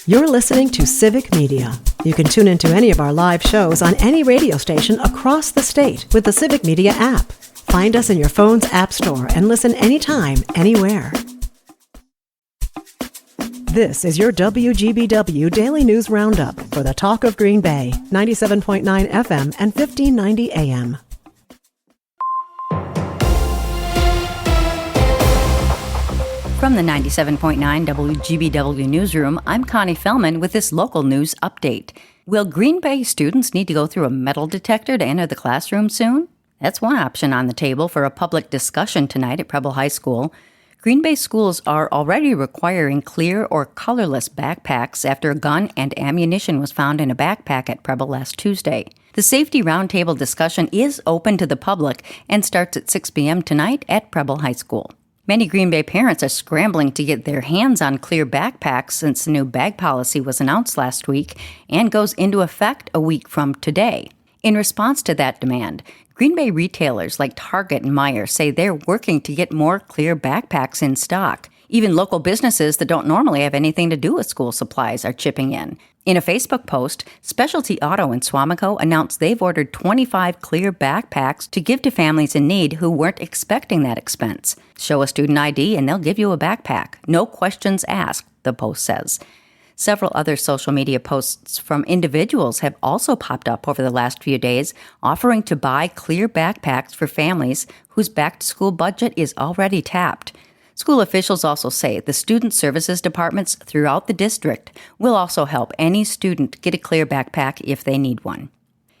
You're listening to Civic Media. You can tune into any of our live shows on any radio station across the state with the Civic Media app. Find us in your phone's app store and listen anytime, anywhere. This is your WGBW Daily News Roundup for the Talk of Green Bay, 97.9 FM and 1590 AM. From the 97.9 WGBW Newsroom, I'm Connie Fellman with this local news update. Will Green Bay students need to go through a metal detector to enter the classroom soon? That's one option on the table for a public discussion tonight at Preble High School. Green Bay schools are already requiring clear or colorless backpacks after a gun and ammunition was found in a backpack at Preble last Tuesday. The safety roundtable discussion is open to the public and starts at 6 p.m. tonight at Preble High School. Many Green Bay parents are scrambling to get their hands on clear backpacks since the new bag policy was announced last week and goes into effect a week from today. In response to that demand, Green Bay retailers like Target and Meijer say they're working to get more clear backpacks in stock. Even local businesses that don't normally have anything to do with school supplies are chipping in. In a Facebook post, Specialty Auto in Swamico announced they've ordered 25 clear backpacks to give to families in need who weren't expecting that expense. Show a student ID and they'll give you a backpack. No questions asked, the post says. Several other social media posts from individuals have also popped up over the last few days, offering to buy clear backpacks for families whose back-to-school budget is already tapped. School officials also say the student services departments throughout the district will also help any student get a clear backpack if they need one.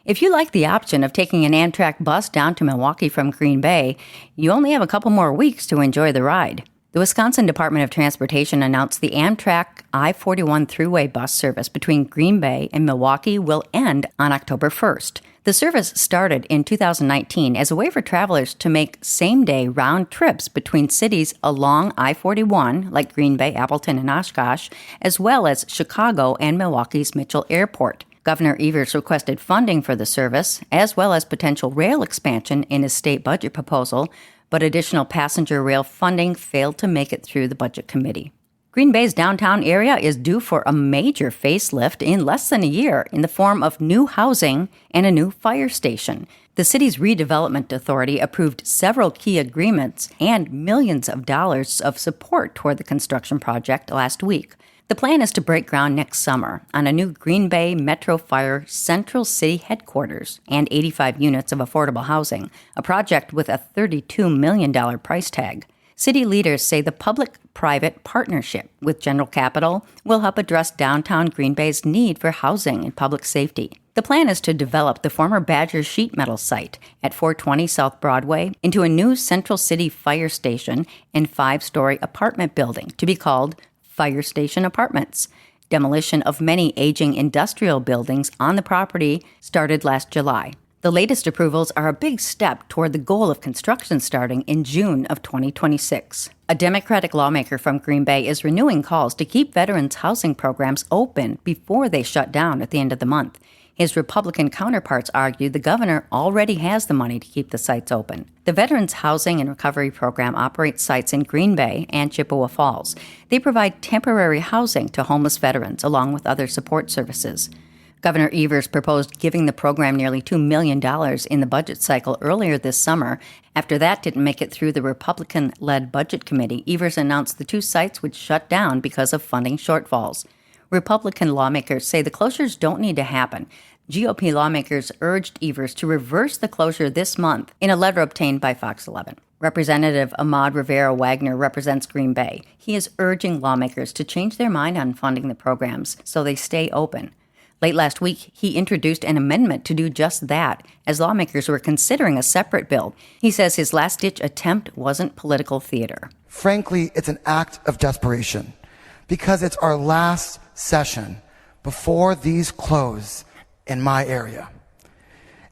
If you like the option of taking an Amtrak bus down to Milwaukee from Green Bay, you only have a couple more weeks to enjoy the ride. The Wisconsin Department of Transportation announced the Amtrak I-41 thruway bus service between Green Bay and Milwaukee will end on October 1st. The service started in 2019 as a way for travelers to make same-day round trips between cities along I-41, like Green Bay, Appleton, and Oshkosh, as well as Chicago and Milwaukee's Mitchell Airport. Governor Evers requested funding for the service, as well as potential rail expansion in his state budget proposal, but additional passenger rail funding failed to make it through the Budget Committee. Green Bay's downtown area is due for a major facelift in less than a year in the form of new housing and a new fire station. The city's redevelopment authority approved several key agreements and millions of dollars of support toward the construction project last week. The plan is to break ground next summer on a new Green Bay Metro Fire Central City headquarters and 85 units of affordable housing, a project with a $32 million price tag. City leaders say the public-private partnership with General Capital will help address downtown Green Bay's need for housing and public safety. The plan is to develop the former Badger sheet metal site at 420 South Broadway into a new Central City fire station and 5-story apartment building to be called Fire Station Apartments. Demolition of many aging industrial buildings on the property started last July. The latest approvals are a big step toward the goal of construction starting in June of 2026. A Democratic lawmaker from Green Bay is renewing calls to keep veterans' housing programs open before they shut down at the end of the month. His Republican counterparts argue the governor already has the money to keep the sites open. The Veterans Housing and Recovery Program operates sites in Green Bay and Chippewa Falls. They provide temporary housing to homeless veterans along with other support services. Governor Evers proposed giving the program nearly $2 million in the budget cycle earlier this summer. After that didn't make it through the Republican-led Budget Committee, Evers announced the two sites would shut down because of funding shortfalls. Republican lawmakers say the closures don't need to happen. GOP lawmakers urged Evers to reverse the closure this month in a letter obtained by Fox 11. Representative Ahmad Rivera Wagner represents Green Bay. He is urging lawmakers to change their mind on funding the programs so they stay open. Late last week, he introduced an amendment to do just that, as lawmakers were considering a separate bill. He says his last-ditch attempt wasn't political theater. Frankly, it's an act of desperation, because it's our last session before these close in my area.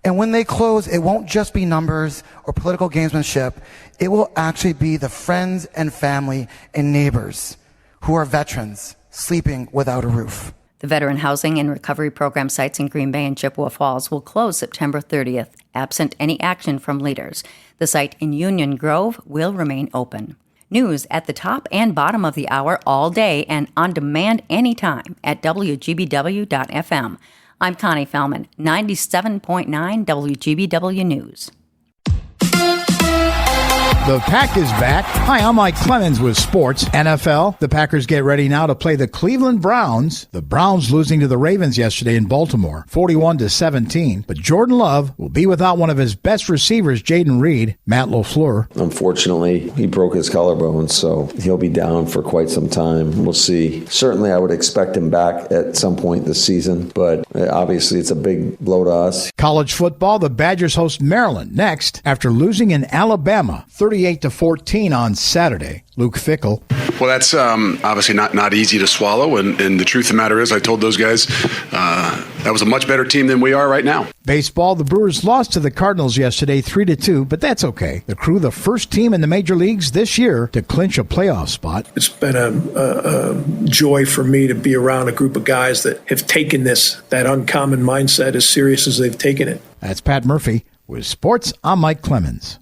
And when they close, it won't just be numbers or political gamesmanship. It will actually be the friends and family and neighbors who are veterans sleeping without a roof. The Veteran Housing and Recovery Program sites in Green Bay and Chippewa Falls will close September 30th, absent any action from leaders. The site in Union Grove will remain open. News at the top and bottom of the hour all day and on demand anytime at WGBW.FM. I'm Connie Fellman, 97.9 WGBW News. The Pack is back. Hi, I'm Mike Clemens with sports. NFL, the Packers get ready now to play the Cleveland Browns. The Browns losing to the Ravens yesterday in Baltimore, 41-17. But Jordan Love will be without one of his best receivers, Jaden Reed, Matt LaFleur. Unfortunately, he broke his collarbone, so he'll be down for quite some time. We'll see. Certainly, I would expect him back at some point this season, but obviously it's a big blow to us. College football, the Badgers host Maryland next after losing in Alabama, 38-14 on Saturday. Luke Fickell. Well, that's obviously not easy to swallow, and the truth of the matter is I told those guys that was a much better team than we are right now. Baseball, the Brewers lost to the Cardinals yesterday 3-2, but that's okay. The Crew, the first team in the major leagues this year to clinch a playoff spot. It's been a joy for me to be around a group of guys that have taken that uncommon mindset as serious as they've taken it. That's Pat Murphy with Sports. I'm Mike Clemens.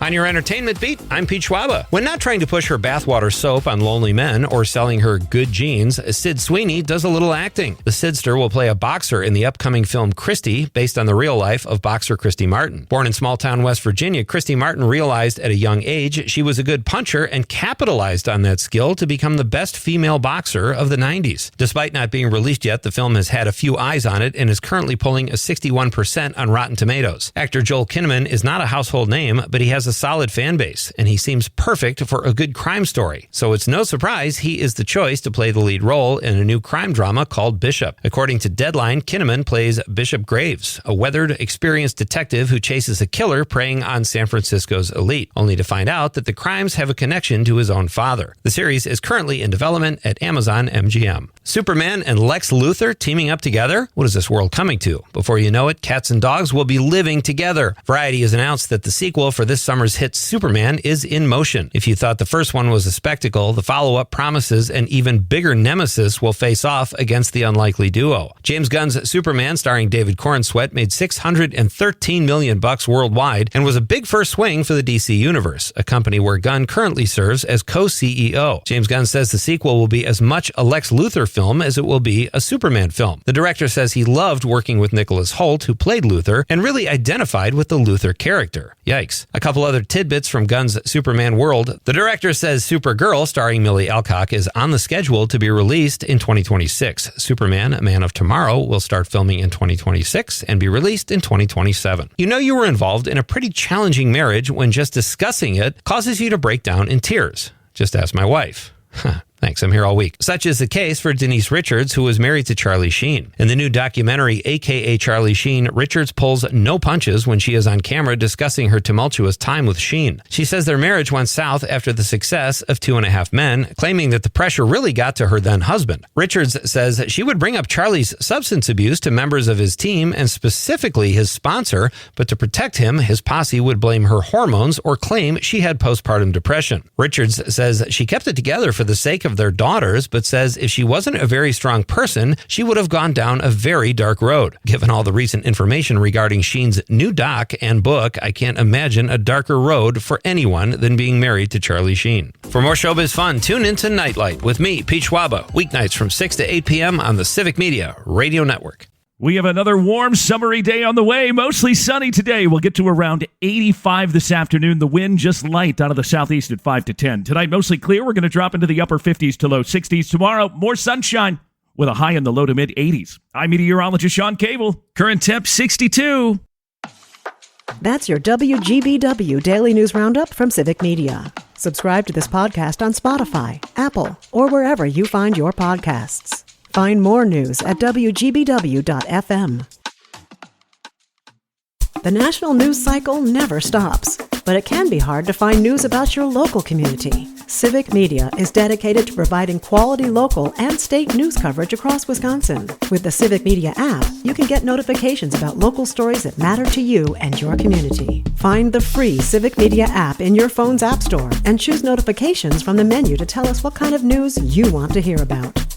On your entertainment beat, I'm Pete Schwaba. When not trying to push her bathwater soap on lonely men or selling her good jeans, Sid Sweeney does a little acting. The Sidster will play a boxer in the upcoming film Christy, based on the real life of boxer Christy Martin. Born in small-town West Virginia, Christy Martin realized at a young age she was a good puncher and capitalized on that skill to become the best female boxer of the 90s. Despite not being released yet, the film has had a few eyes on it and is currently polling a 61% on Rotten Tomatoes. Actor Joel Kinnaman is not a household name, but he has a solid fan base, and he seems perfect for a good crime story. So it's no surprise he is the choice to play the lead role in a new crime drama called Bishop. According to Deadline, Kinnaman plays Bishop Graves, a weathered, experienced detective who chases a killer preying on San Francisco's elite, only to find out that the crimes have a connection to his own father. The series is currently in development at Amazon MGM. Superman and Lex Luthor teaming up together? What is this world coming to? Before you know it, cats and dogs will be living together. Variety has announced that the sequel for this summer's hit Superman is in motion. If you thought the first one was a spectacle, the follow-up promises an even bigger nemesis will face off against the unlikely duo. James Gunn's Superman, starring David Corenswet, made $613 million worldwide and was a big first swing for the DC Universe, a company where Gunn currently serves as co-CEO. James Gunn says the sequel will be as much a Lex Luthor film as it will be a Superman film. The director says he loved working with Nicholas Hoult, who played Luthor, and really identified with the Luthor character. Yikes. A couple other tidbits from Gunn's Superman world. The director says Supergirl, starring Millie Alcock, is on the schedule to be released in 2026. Superman, A Man of Tomorrow, will start filming in 2026 and be released in 2027. You know you were involved in a pretty challenging marriage when just discussing it causes you to break down in tears. Just ask my wife. Thanks, I'm here all week. Such is the case for Denise Richards, who was married to Charlie Sheen. In the new documentary, AKA Charlie Sheen, Richards pulls no punches when she is on camera discussing her tumultuous time with Sheen. She says their marriage went south after the success of 2.5 Men, claiming that the pressure really got to her then husband. Richards says she would bring up Charlie's substance abuse to members of his team and specifically his sponsor, but to protect him, his posse would blame her hormones or claim she had postpartum depression. Richards says she kept it together for the sake of their daughters, but says if she wasn't a very strong person, she would have gone down a very dark road. Given all the recent information regarding Sheen's new doc and book, I can't imagine a darker road for anyone than being married to Charlie Sheen. For more showbiz fun, tune into Nightlight with me, Pete Schwaba, weeknights from 6 to 8 p.m. on the Civic Media Radio Network. We have another warm, summery day on the way. Mostly sunny today. We'll get to around 85 this afternoon. The wind just light out of the southeast at 5 to 10. Tonight, mostly clear. We're going to drop into the upper 50s to low 60s. Tomorrow, more sunshine with a high in the low to mid 80s. I'm meteorologist Sean Cable. Current temp 62. That's your WGBW Daily News Roundup from Civic Media. Subscribe to this podcast on Spotify, Apple, or wherever you find your podcasts. Find more news at WGBW.FM. The national news cycle never stops, but it can be hard to find news about your local community. Civic Media is dedicated to providing quality local and state news coverage across Wisconsin. With the Civic Media app, you can get notifications about local stories that matter to you and your community. Find the free Civic Media app in your phone's app store and choose notifications from the menu to tell us what kind of news you want to hear about.